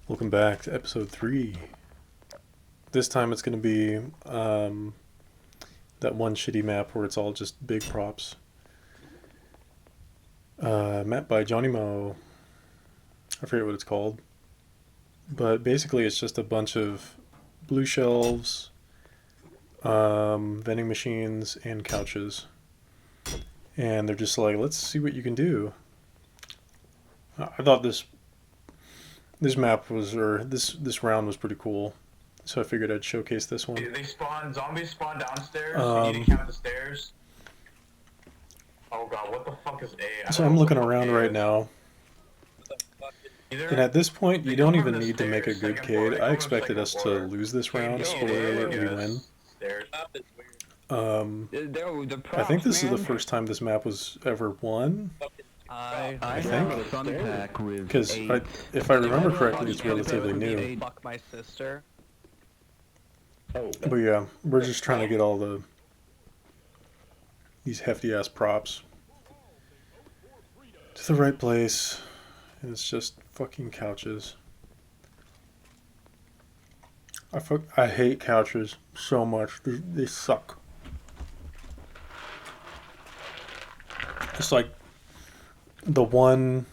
Welcome back to episode 3. This time it's going to be that one shitty map where it's all just big props. Map by Johnny Mo. I forget what it's called. But basically it's just a bunch of blue shelves, vending machines, and couches. And they're just like, let's see what you can do. I thought this map was, or this round was pretty cool, so I figured I'd showcase this one. Zombies spawn downstairs. You need to count the stairs. Oh god, what the fuck is A? So I'm looking around right now, and at this point, you don't even need to make a good cade. I expected us to lose this round. Spoiler alert, we win. I think this is the first time this map was ever won. I think, because if I remember correctly, it's relatively new. But yeah, we're just trying to get all these hefty ass props to the right place, and it's just fucking couches. I hate couches so much. They suck. It's like the one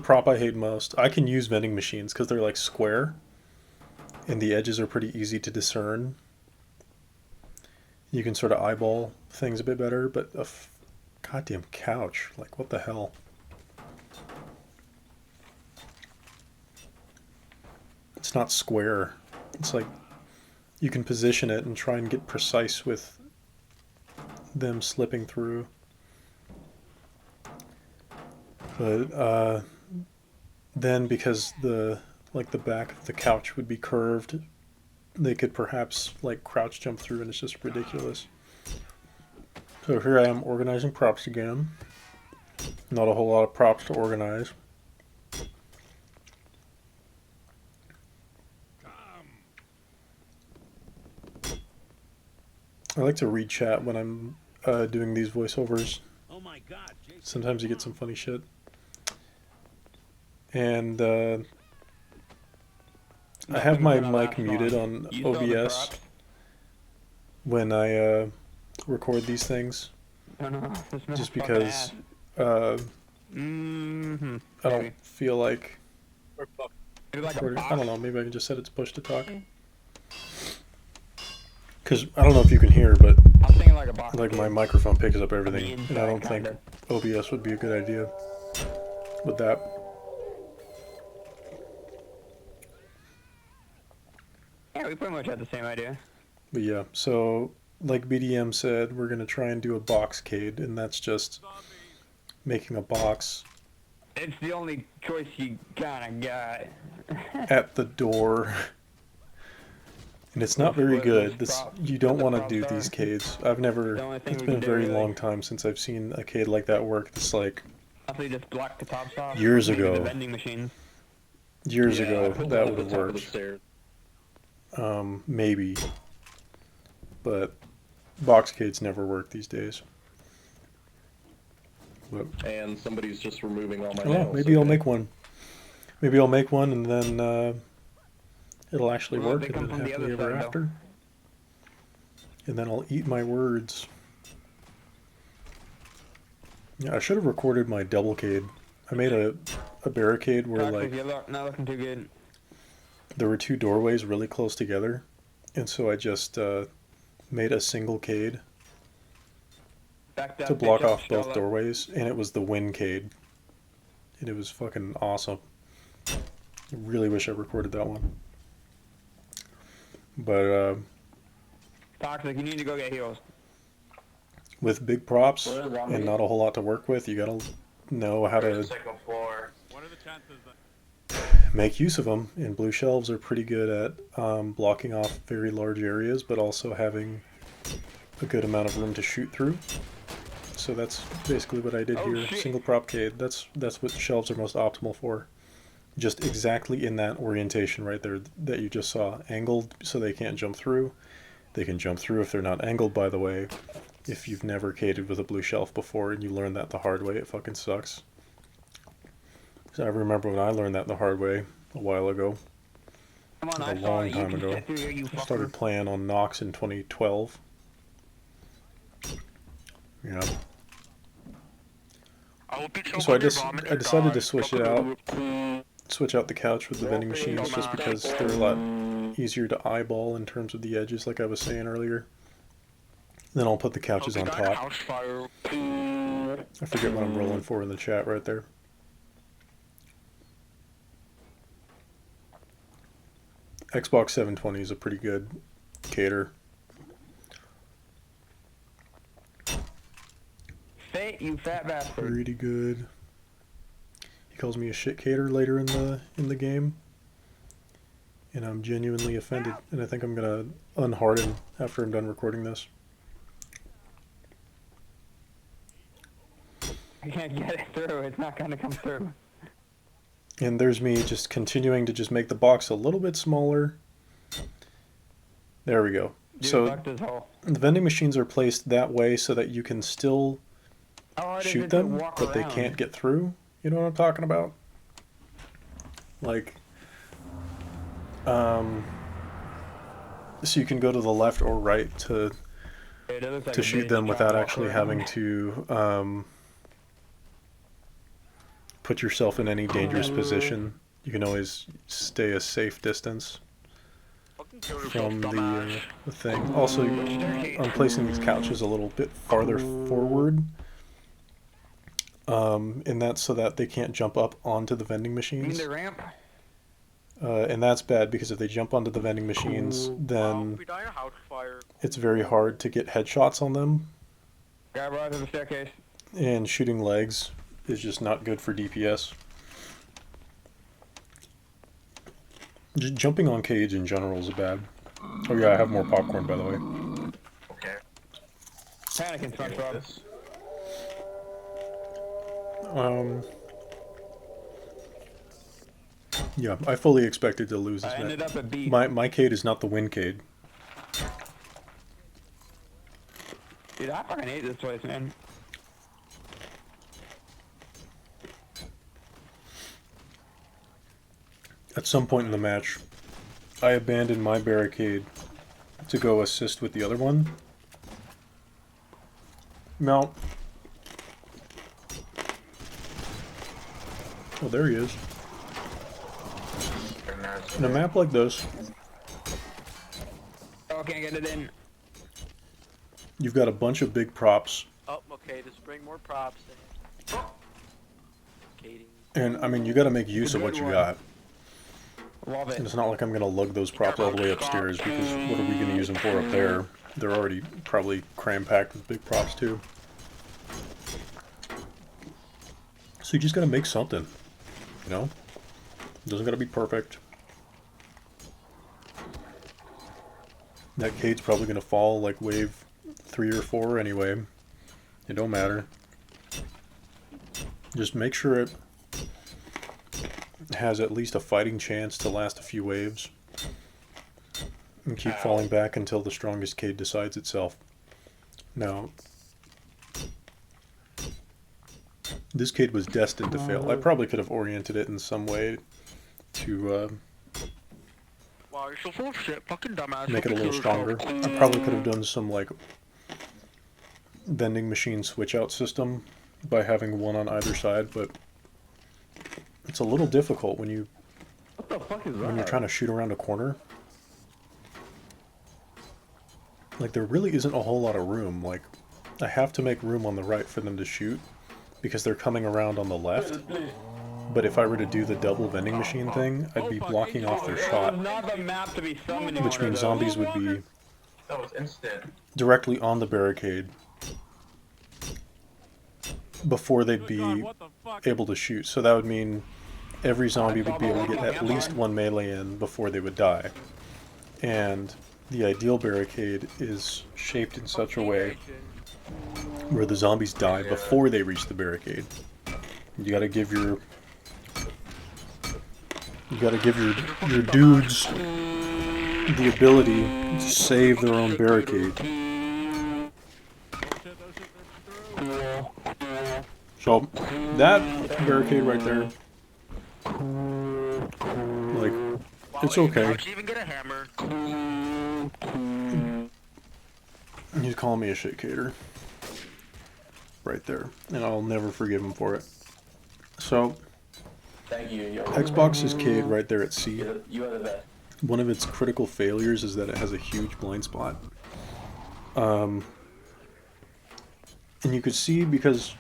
prop I hate most. I can use vending machines because they're like square and the edges are pretty easy to discern. You can sort of eyeball things a bit better, but a goddamn couch, like what the hell? It's not square. It's like you can position it and try and get precise with them slipping through. But then because the back of the couch would be curved, they could perhaps like crouch jump through, and it's just ridiculous. So here I am organizing props again. Not a whole lot of props to organize. I like to read chat when I'm doing these voiceovers. Sometimes you get some funny shit. And I have my mic muted on OBS when I record these things, just because I don't feel like recording. I don't know, maybe I can just set it to push to talk. Because I don't know if you can hear, but like my microphone picks up everything, and I don't think OBS would be a good idea with that. Yeah, we pretty much had the same idea. But yeah, so like BDM said, we're going to try and do a box cade, and that's just making a box. It's the only choice you kinda got. At the door. And it's not very good. You don't want to do these cades. It's been a very long time since I've seen a cade like that work. It's like Just block the tops off. Years ago. The vending machine. Years ago, that would have worked. Maybe. But box cades never work these days. But, and somebody's just removing all my well, nails. maybe I'll make one. Maybe I'll make one, and then it'll actually work, and then happily ever after. And then I'll eat my words. Yeah, I should have recorded my double cade. I made a barricade where like not looking too good. There were two doorways really close together, and so I just made a single cade to block off both doorways, and it was the wind cade, and it was fucking awesome. I really wish I recorded that one. But Toxic, you need to go get heals. with big props and not a whole lot to work with, you gotta know how to make use of them. And blue shelves are pretty good at blocking off very large areas, but also having a good amount of room to shoot through. So that's basically what I did here. Shit. Single prop cade. That's what shelves are most optimal for. Just exactly in that orientation right there that you just saw. Angled so they can't jump through. They can jump through if they're not angled, by the way. If you've never caded with a blue shelf before and you learned that the hard way, it fucking sucks. So I remember when I learned that the hard way, a while ago. Come on, A I saw long it. You time can ago. sit through here, you I fucker. started playing on Nox in 2012. Yeah. So I decided to switch it out. Switch out the couch with the vending machines just because they're a lot easier to eyeball in terms of the edges, like I was saying earlier. Then I'll put the couches on top. I forget what I'm rolling for in the chat right there. Xbox 720 is a pretty good cater. Fate, you fat bastard. Pretty good. He calls me a shit cater later in the game, and I'm genuinely offended. And I think I'm gonna unharden after I'm done recording this. I can't get it through. It's not gonna come through. And there's me just continuing to just make the box a little bit smaller. There we go. Dude, So fuck this hole. the vending machines are placed that way so that you can still How hard is shoot it to them, walk but they around? can't get through. You know what I'm talking about? Like, so you can go to the left or right to Dude, it looks like to a shoot bitch them trying without to walk actually around. having to put yourself in any dangerous position. You can always stay a safe distance from the thing. Also, I'm placing these couches a little bit farther forward, and that's so that they can't jump up onto the vending You mean machines. the ramp? And that's bad because if they jump onto the vending machines, then it's very hard to get headshots on them, Guy brought to the staircase. and shooting legs is just not good for DPS. Jumping on cage in general is bad. Oh yeah, I have more popcorn, by the way. Okay. Panicking, SpongeBob. This. Yeah, I fully expected to lose this I ended match. up at B. My cade is not the win cade. Dude, I fucking hate this place, man. At some point in the match, I abandoned my barricade to go assist with the other one. Now, oh, there he is. And that's In a map like this, Oh, can't get it in. you've got a bunch of big props, Oh, okay, just bring more props in. Cading. and I mean, you got to make use of what you got. Love And it. it's not like I'm going to lug those props all the way upstairs because what are we going to use them for up there? They're already probably cram-packed with big props too. So you just got to make something, you know? It doesn't got to be perfect. That cade's probably going to fall like wave 3 or 4 anyway. It don't matter. Just make sure it has at least a fighting chance to last a few waves. And keep falling back until the strongest cade decides itself. Now, this cade was destined to fail. I probably could have oriented it in some way to Wow, you're so full of shit, fucking dumbass. make it a little stronger. I probably could have done some like vending machine switch out system by having one on either side, but it's a little difficult when you What the fuck is when you're that? trying to shoot around a corner. Like, there really isn't a whole lot of room. Like, I have to make room on the right for them to shoot because they're coming around on the left. But if I were to do the double vending machine thing, I'd be blocking off their It shot, was not the map to be summoning. which means zombies would be that was instant. directly on the barricade before they'd be able to shoot. So that would mean every zombie would be able to get at least one melee in before they would die. And the ideal barricade is shaped in such a way where the zombies die before they reach the barricade. You gotta give your your dudes the ability to save their own barricade. So that barricade right there It's hey, okay. How'd you even get a hammer? He's calling me a shit-cater. Right there. And I'll never forgive him for it. So, Thank you. Xbox is cade right there at C. You are the best. One of its critical failures is that it has a huge blind spot. And you could see because...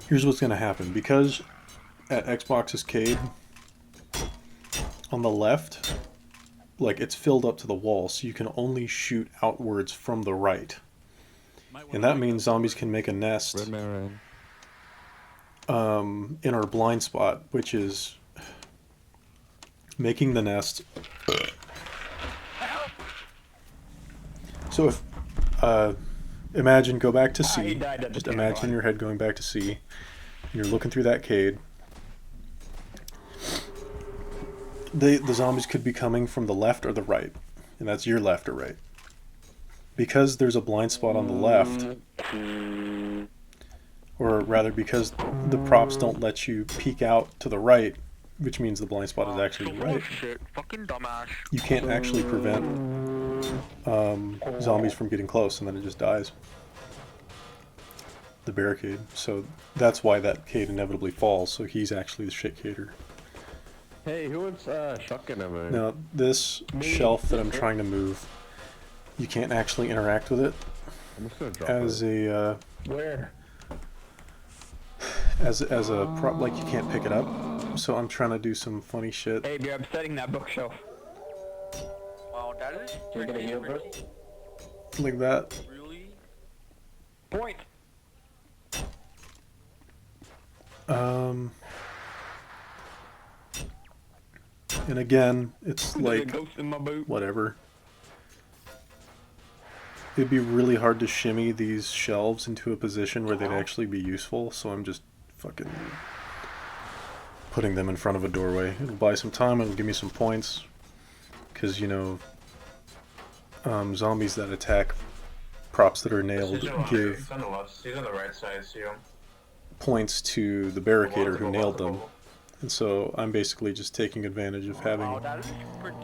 Here's what's going to happen. Because at Xbox's cade, on the left, like it's filled up to the wall, so you can only shoot outwards from the right. And that means zombies can make a nest in our blind spot, which is making the nest. So if imagine go back to C, just imagine in your head going back to C, and you're looking through that cade. The zombies could be coming from the left or the right, and that's your left or right. Because there's a blind spot on the left, or rather because the props don't let you peek out to the right, which means the blind spot is actually right, Shit, fucking dumbass. you can't actually prevent zombies from getting close, and then it just dies. The barricade. So that's why that cade inevitably falls, so he's actually the shit-cater. Hey, who wants shotgun ammo? Now, this shelf that I'm trying to move, you can't actually interact with it I'm just gonna drop as a Where? as a prop. Like you can't pick it up. So I'm trying to do some funny shit Hey, you're upsetting that bookshelf. Wow, that is You're gonna pretty heal, bro? like that. Really? Point. And again, it's There's a like ghost in my boot. whatever. It'd be really hard to shimmy these shelves into a position where they'd actually be useful, so I'm just fucking putting them in front of a doorway. It'll buy some time, it'll give me some points, because, you know, zombies that attack props that are nailed He's on give the left. He's on the right side. See him? points to the barricader who nailed them. And so I'm basically just taking advantage of Wow, having that is pretty.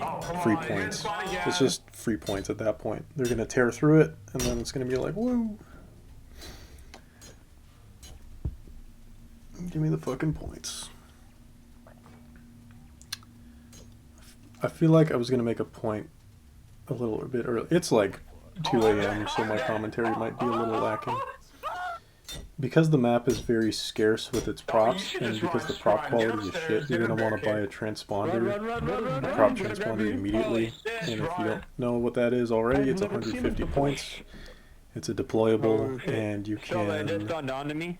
Oh, come free on, points. you're in spot again. It's just free points at that point. They're going to tear through it, and then it's going to be like, woo! Give me the fucking points. I feel like I was going to make a point a little bit early. It's like 2 a.m., so my commentary might be a little lacking. Because the map is very scarce with its props, and because the prop quality is shit, you're going to want to buy a transponder, a prop transponder immediately. And if you don't know what that is already, it's 150 points. It's a deployable, and you So that just can dawned on to me.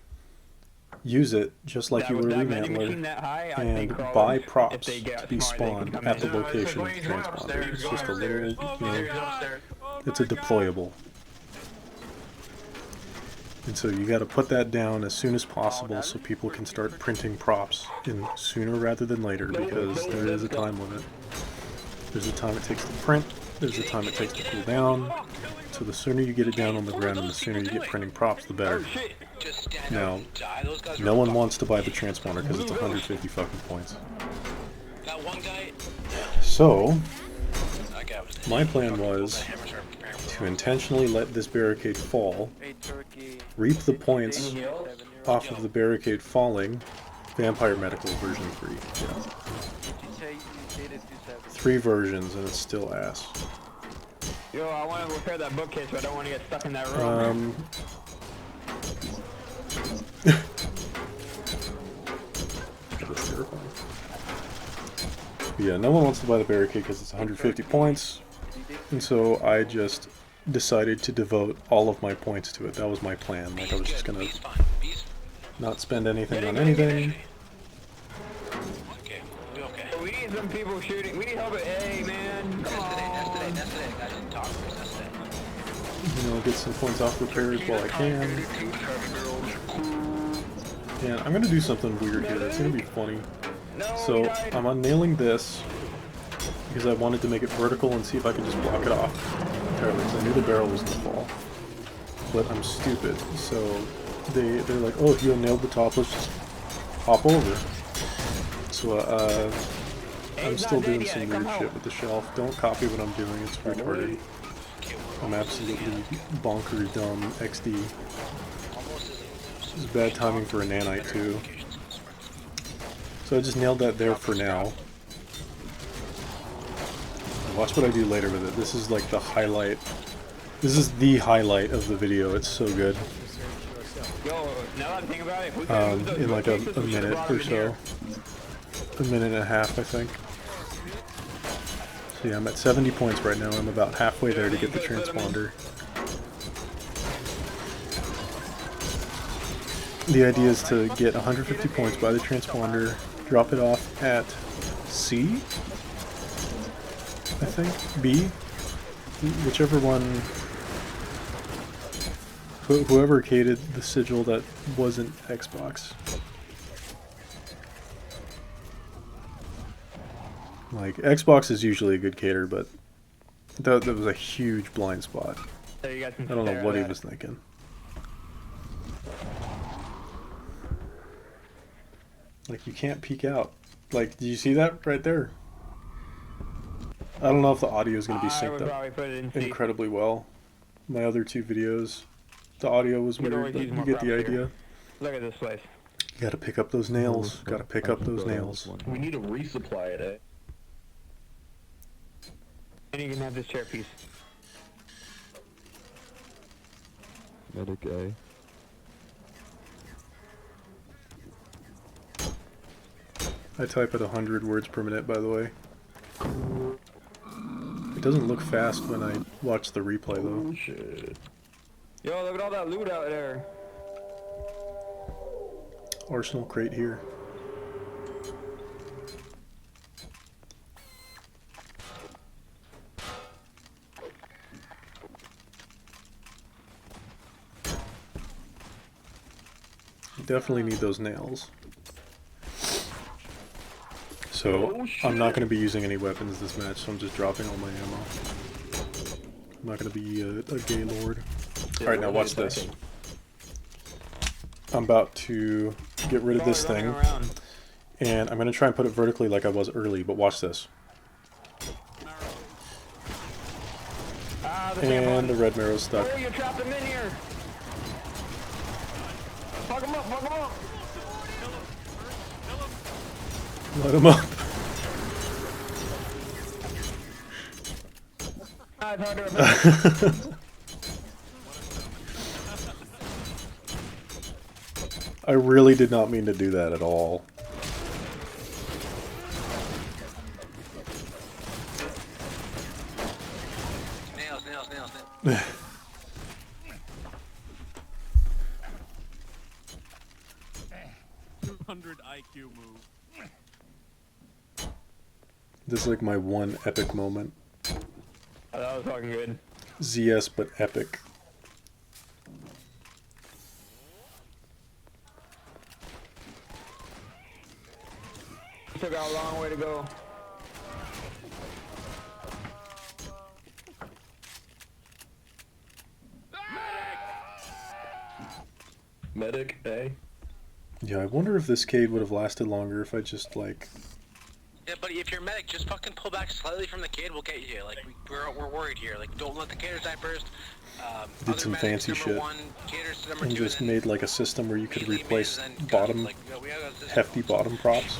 use it just like That you with were that vending machine Remantler, that high, I and think buy crawlers, if props they get to be smart, they can spawned come at the in. location of the He's going transponder. upstairs. It's He's just a going little, upstairs. you know, He's upstairs. it's a deployable. And so you got to put that down as soon as possible so people can start printing props in sooner rather than later, because there is a time limit. There's a time it takes to print, there's a time it takes to cool down. So the sooner you get it down on the ground and the sooner you get printing props, the better. Now, no one wants to buy the transponder because it's 150 fucking points. So, my plan was to intentionally let this barricade fall, Hey, turkey. reap the points off of the barricade falling. Vampire Medical version 3. Yeah. Did you say you dated 27? 3 versions and it's still ass. Yo, I want to repair that bookcase, but I don't want to get stuck in that room. That's terrifying. But yeah, no one wants to buy the barricade because it's 150 points, and so I just decided to devote all of my points to it. That was my plan. Like I was just gonna not spend anything on anything. We need some people shooting. We need help. Hey, man. Come on. You know, get some points off repairs while I can. Yeah, I'm gonna do something weird here. It's gonna be funny. So I'm unnailing this because I wanted to make it vertical and see if I could just block it off entirely. Because I knew the barrel was gonna fall, but I'm stupid. So they're like, oh, if you unnailed the top, let's just hop over. So, I'm still doing some weird shit with the shelf. Don't copy what I'm doing, it's retarded. I'm absolutely bonkers dumb XD. This is bad timing for a nanite too. So I just nailed that there for now. Watch what I do later with it. This is like the highlight. This is the highlight of the video. It's so good. Yo, now that I'm thinking about it, In like a minute or so. A minute and a half, I think. So yeah, I'm at 70 points right now. I'm about halfway there to get the transponder. The idea is to get 150 points by the transponder, drop it off at C, I think, B, whichever one, whoever caded the sigil that wasn't Xbox. Like, Xbox is usually a good cater, but that was a huge blind spot. So you got some I don't know stare what he at. was thinking. Like, you can't peek out. Like, do you see that right there? I don't know if the audio is going to be I would synced probably up put it in C. incredibly well. My other two videos, the audio was You could weird, always but use you more get the props idea. here. Look at this place. You gotta pick up those nails. Gotta pick up those nails. We need to resupply it, eh? And you can have this chair piece. Medic A. I type at 100 words per minute, by the way. It doesn't look fast when I watch the replay, though. Oh shit. Yo, look at all that loot out there. Arsenal crate here. You definitely need those nails. So, I'm not going to be using any weapons this match, so I'm just dropping all my ammo. I'm not going to be a gay lord. Alright, now watch this. I'm about to get rid of this thing, and I'm going to try and put it vertically like I was early, but watch this. And the red marrow's stuck. Oh, you trapped him in here. Fuck him up, fuck him up. Let him up. It's hard to remember. I really did not mean to do that at all. Nails, nails, nails, nails. 200 IQ move. This is like my one epic moment. Oh, that was fucking good. ZS, but epic. Still got a long way to go. Medic A. Yeah, I wonder if this cade would have lasted longer if I just, like... Yeah, buddy, if you're medic, just fucking pull back slightly from the cade, we'll get you here. Like, we're worried here. Like, don't let the caders die first. Did some fancy shit. And just made, like, a system where you could replace bottom, hefty bottom props.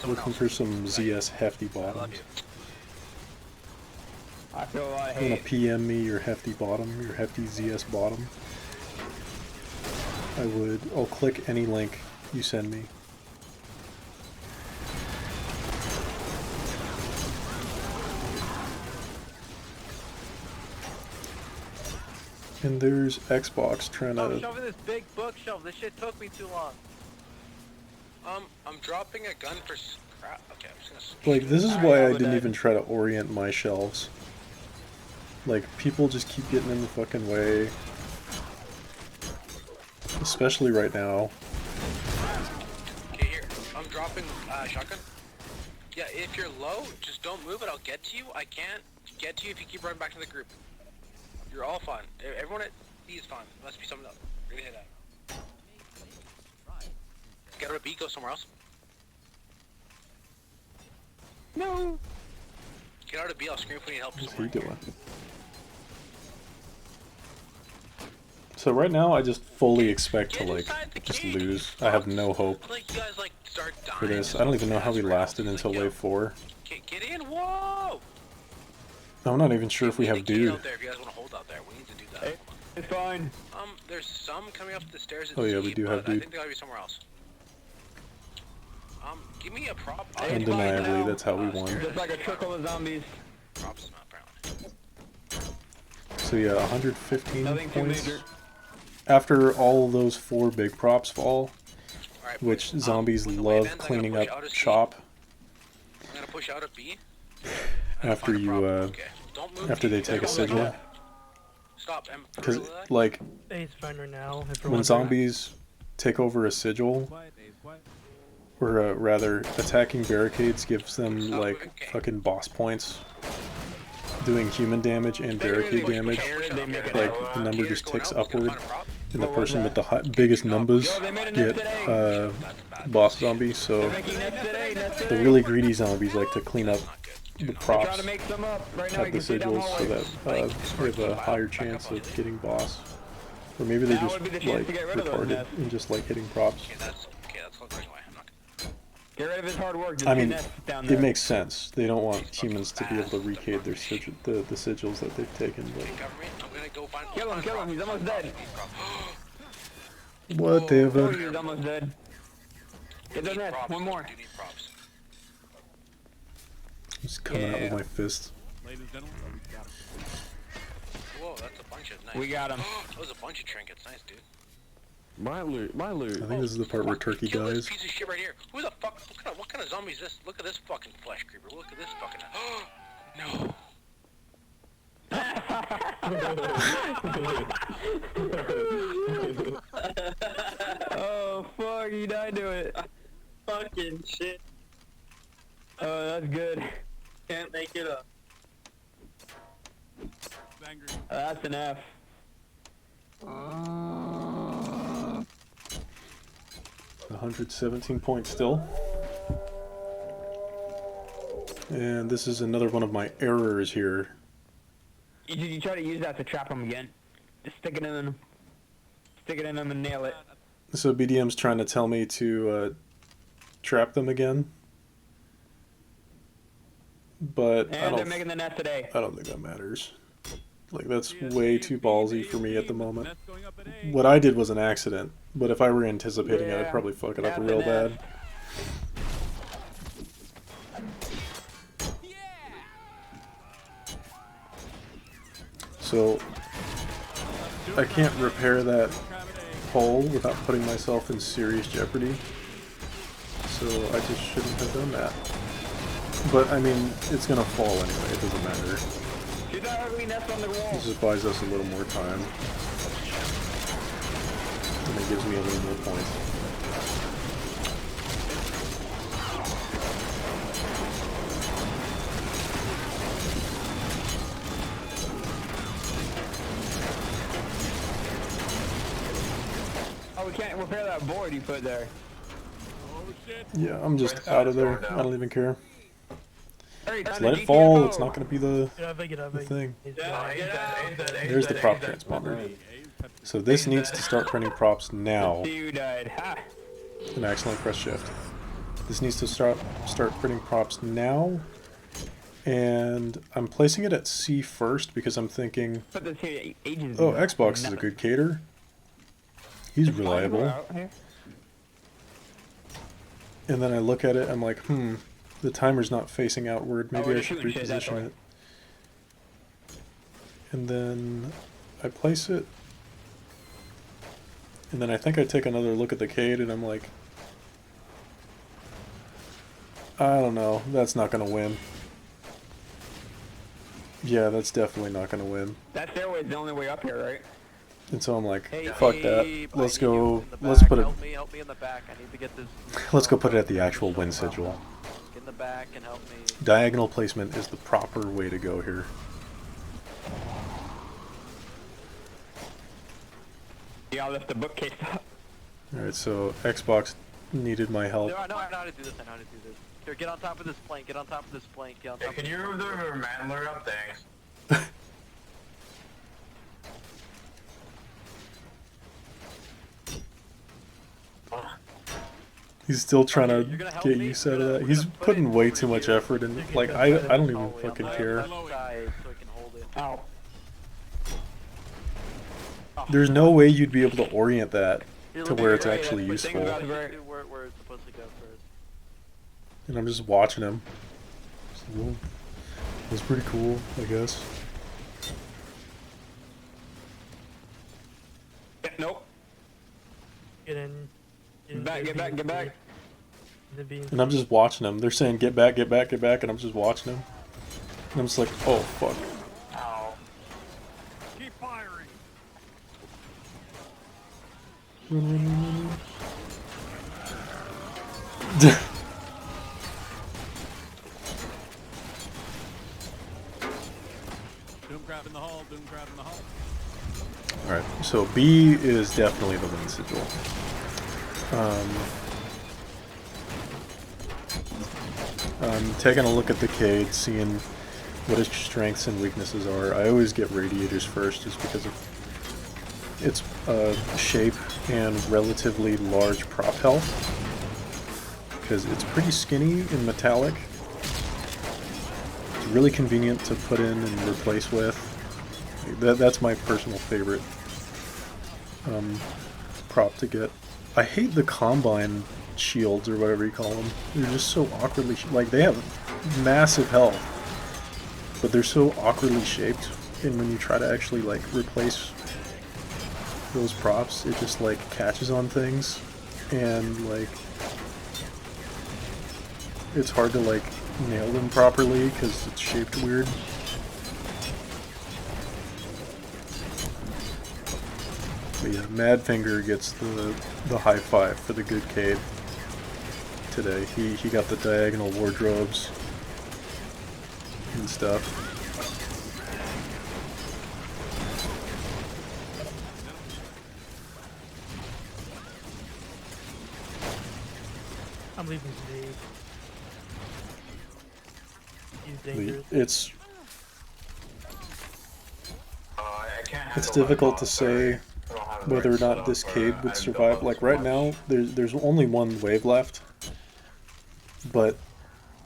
Looking for some ZS hefty bottoms. I feel a lot of You wanna hate. PM me your hefty bottom, your hefty ZS bottom? I'll click any link you send me. And there's Xbox trying I'm to... shoving this big bookshelf. This shit took me too long. I'm dropping a gun for scrap. Okay, I'm just gonna... Like, this is why I didn't even try to orient my shelves. Like, people just keep getting in the fucking way. Especially right now. Okay, here. I'm dropping shotgun. Yeah, if you're low, just don't move it. I'll get to you. I can't get to you if you keep running back to the group. You're all fine. Everyone at B is fine. Must be someone else. You're gonna hit that. Get Get out of B, go somewhere else. No. Get out of B, I'll scream if we need help. What's he doing? So right now, I just fully expect to, Get like, inside the just cage, lose. I have no hope Like, you guys, like, start dying. for this. I don't even know how we lasted until wave 4. Get in, whoa! I'm not even sure if we need have to get dude. out there if you guys want to hold out there. We need to do that. Hey, it's fine. There's some coming up the stairs at Oh, yeah, C, we do but have I dude. think they gotta be somewhere else. Give me a prop. Undeniably, that's how we won. Just like a trickle of zombies. Props, apparently. So yeah, 115 Nothing too points. major. After all those 4 big props fall, Alright, which boys, zombies when the wave love ends, I'm cleaning gonna push up out of C. shop I'm gonna push out of B. after Find a you, prop. Okay. Don't move after D. they take a Don't sigil. move. Stop. Because, like, Ace Finder now. If you're when wondering. zombies take over a sigil, or rather, attacking barricades gives them, like, fucking boss points. Doing human damage and barricade damage, like, the number just ticks upward, and the person with the biggest numbers get boss zombies, so the really greedy zombies like to clean up the props Trying to make some up. Right now, at you the can see down sigils so hallway. that they have a higher chance of getting boss. Or maybe they're Now just, would be the chance like, to get rid of those retarded nests. and just like hitting props. Okay, that's looking away. I'm not gonna... Get rid of his hard work. Just I two mean, nests down there. it makes sense. They don't want humans to be able to recade their the sigils that they've taken, but... Cover me. I'm gonna go find... Kill him, kill him. He's almost dead. Whatever. Oh, he's almost dead. Get the nest. One more. Do need props. Just coming out with Yeah. my fist. Whoa, that's a bunch of nice. We got him. That was a bunch of trinkets. Nice, dude. My loot, my loot. I think this is the part where Turkey Kill this dies. piece of shit right here. Who the fuck? What kind of zombie is this? Look at this fucking flesh creeper. Look at this fucking. No. Oh, fuck. He died to it. Fucking shit. Oh, that's good. Can't make it up. That's an F. 117 points still. And this is another one of my errors here. You try to use that to trap him again. Just stick it in him. Stick it in him and nail it. So BDM's trying to tell me to trap them again. But And they're making the nest today. I don't think that matters. Like, that's way too ballsy for me at the moment. What I did was an accident, but if I were anticipating it, I'd Yeah, probably fuck it up that's real an bad. F. So, I can't repair that hole without putting myself in serious jeopardy. So I just shouldn't have done that. But, I mean, it's gonna fall anyway, it doesn't matter. Shoot that ugly nest on the wall. This just buys us a little more time. And it gives me a little more points. Oh, we can't repair that board you put there. Yeah, I'm just out of there. I don't even care. Hurry, Just time let to it fall, GTFO. it's not gonna be the Get out the thing. He's Yeah, gone. A's dead, A's dead, A's There's the dead, prop A's dead. transponder. So this needs to start printing props now. See you died. Ha! And accidentally press shift. This needs to start printing props now. And I'm placing it at C first because I'm thinking, Put this here ages oh, ago. Xbox is a good cater. He's reliable. Out here. And then I look at it, I'm like, the timer's not facing outward. Maybe we're I should shooting shit that reposition way. it. And then I place it. And then I think I take another look at the cade and I'm like, I don't know, that's not gonna win. Yeah, that's definitely not gonna win. That stairway is the only way up here, right? And so I'm like, Hey, fuck hey, that. I Let's need you go. in the Let's back. put it. Help me in the back. I need to get this. Let's go put it at the actual win sigil. Get in the back and help me. Diagonal placement is the proper way to go here. Yeah, I'll lift the bookcase up. All right, so Xbox needed my help. No, I know how to do this. I know how to do this. Here, get on top of this plank. Get on top of this plank. Get on Hey, top. can you move the Mandler up? Thanks. He's still trying You're to gonna help get me? use We're out of gonna- that. we're He's gonna put putting it way over too much here. effort in. Like I don't even Hallway on fucking the care. left side so I can hold it. Ow. There's no way you'd be able to orient that Here, to let me where get it's right actually here. useful. about- Where it's supposed to go first. And I'm just watching him. So, well, that's pretty cool, I guess. Nope. Get in. Get back, get back, get back. The beans. And I'm just watching him. They're saying, get back, get back, get back, and I'm just watching him. And I'm just like, oh, fuck. Ow. Keep firing. Doomcrab in the hall. Doomcrab in the hall. Alright, so B is definitely the main sigil. I'm taking a look at the cade, seeing what its strengths and weaknesses are. I always get radiators first just because of its shape and relatively large prop health. Because it's pretty skinny and metallic. It's really convenient to put in and replace with. That's my personal favorite prop to get. I hate the Combine shields, or whatever you call them. They're just so awkwardly... like, they have massive health, but they're so awkwardly shaped, and when you try to actually, like, replace those props, it just, like, catches on things, and, like, it's hard to, like, nail them properly, because it's shaped weird. But yeah, Madfinger gets the high five for the good cade today. He got the diagonal wardrobes and stuff. I'm leaving today. He's The- dangerous. It's I can't it's handle difficult that to monster. say I don't have the whether or right not setup this for cade it. I would don't survive. love Like this right much. now, there's only one wave left, but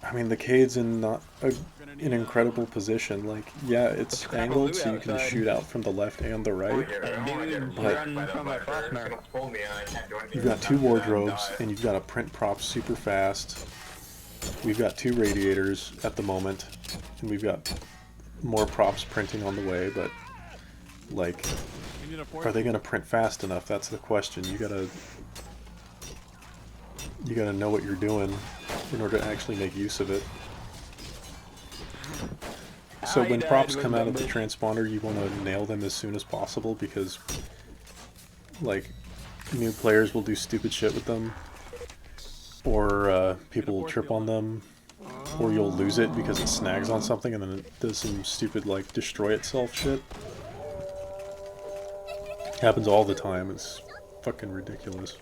I mean the cade's in not an incredible position. Like yeah, it's crap angled loot so you can outside. shoot out from the left and the Over right. here, I don't wanna get dude, wrecked run by the from my monster. It's frostmare. gonna pull me and I can't do anything. You've got two After that, I'm wardrobes died. and you've got to print props super fast. We've got two radiators at the moment, and we've got more props printing on the way, but like, are they gonna print fast enough? That's the question. You gotta know what you're doing in order to actually make use of it. So I when died props with come out of the numbers. transponder, you want to nail them as soon as possible, because like new players will do stupid shit with them, or people will trip on them, or you'll lose it because it snags on something and then it does some stupid like destroy itself shit. Happens all the time. It's fucking ridiculous.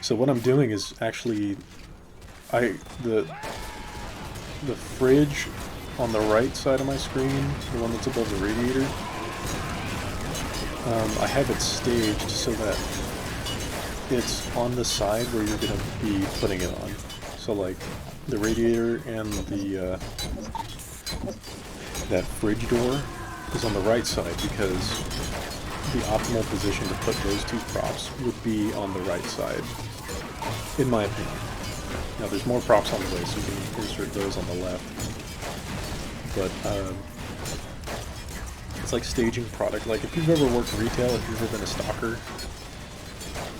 So what I'm doing is actually the fridge on the right side of my screen, the one that's above the radiator, I have it staged so that it's on the side where you're going to be putting it on. So like the radiator and the that fridge door is on the right side, because the optimal position to put those two props would be on the right side, in my opinion. Now there's more props on the way, so you can insert those on the left. But it's like staging product. Like if you've ever worked retail, if you've ever been a stalker,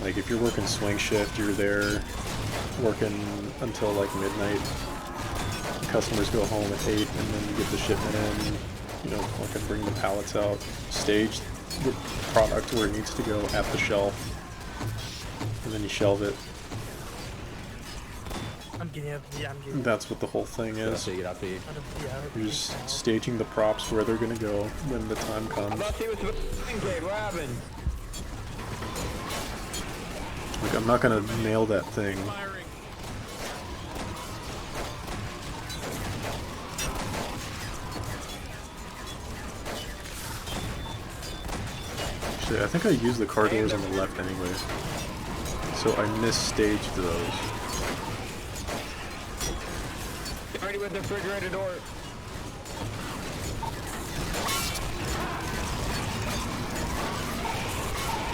like if you're working swing shift, you're there working until like midnight. Customers go home at 8, and then you get the shipment in. You know, fucking bring the pallets out, stage the product where it needs to go at the shelf, and then you shelve it. I'm getting up. Yeah, I'm getting That's what the whole thing is. Get out there. out of the out. You're just staging the props where they're gonna go when the time I'm comes. about to see what's the cade. What happened? Like, I'm not gonna nail that thing. Actually, I think I used the car doors on the left anyways. So I misstaged those. Get ready with the refrigerator door.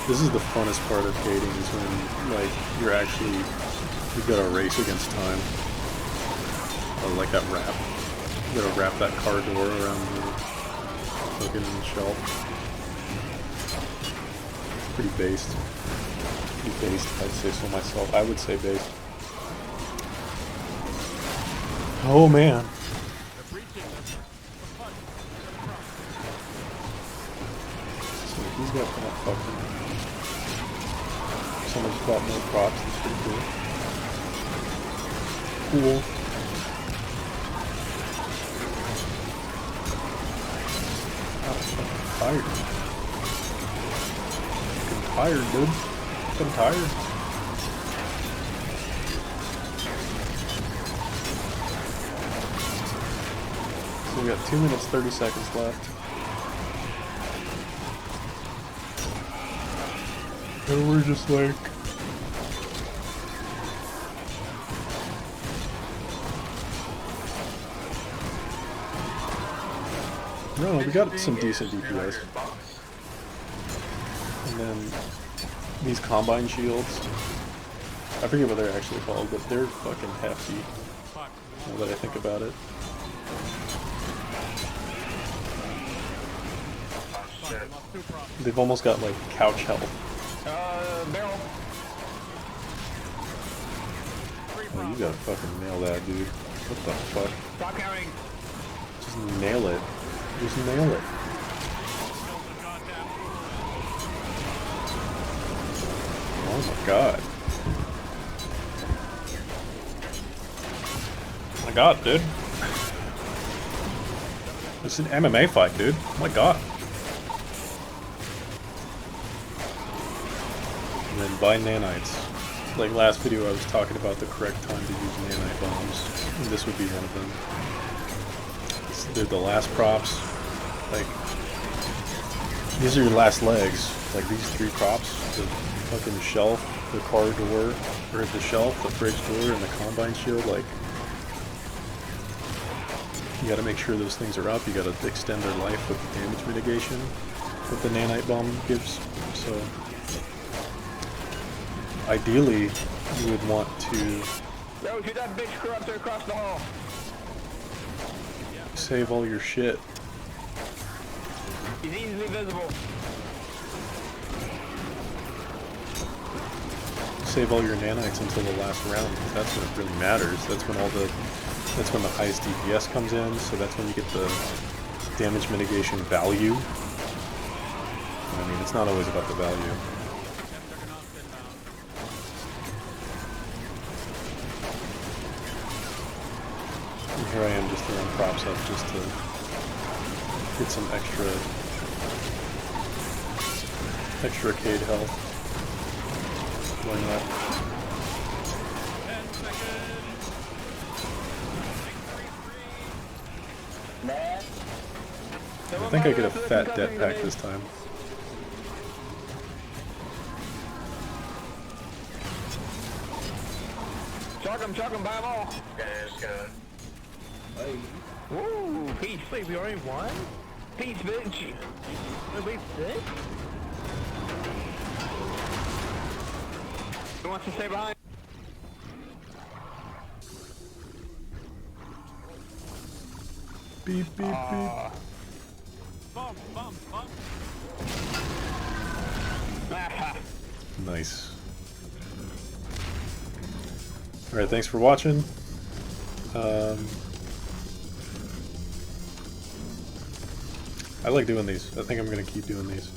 This is the funnest part of cading, is when, like, you've got to race against time. Oh, like that wrap. You gotta wrap that car door around the fucking shelf. Pretty based. Pretty based, I'd say so myself. I would say based. Oh man. So he's got that fucking... Someone's got more props, that's pretty cool. Cool. I'm fucking tired. I'm tired, dude. I'm tired. So we got 2 minutes 30 seconds left. And we're just like... No, we got some decent DPS. And then these combine shields. I forget what they're actually called, but they're fucking hefty. Now that I think about it. They've almost got like couch health. Barrel. Oh, you gotta fucking nail that, dude. What the fuck? Stop counting. Just nail it. Just nail it. Oh my god. Oh my god, dude. It's an MMA fight, dude. Oh my god. And then buy nanites. Like last video I was talking about the correct time to use nanite bombs. And this would be one of them. They're the last props. Like, these are your last legs. Like these 3 props. The fucking shelf, the car door, or the shelf, the fridge door, and the combine shield. Like, you gotta make sure those things are up. You gotta extend their life with the damage mitigation that the nanite bomb gives. So, ideally, you would want to... Yo, shoot that bitch corruptor across the hall. Save all your shit. He's easily visible. Save all your nanites until the last round, because that's when it really matters. That's when the highest DPS comes in, so that's when you get the damage mitigation value. I mean, it's not always about the value. And here I am just throwing props up just to get some extra cade health. Why not? I think I get a fat debt pack this time. Chuck him, buy them all. Yeah, just gonna... Ooh, peace. Wait, we already won? Peace, bitch. Wait, 6? Who wants to stay behind? Beep, beep, beep. Nice. Alright, thanks for watching. I like doing these. I think I'm going to keep doing these.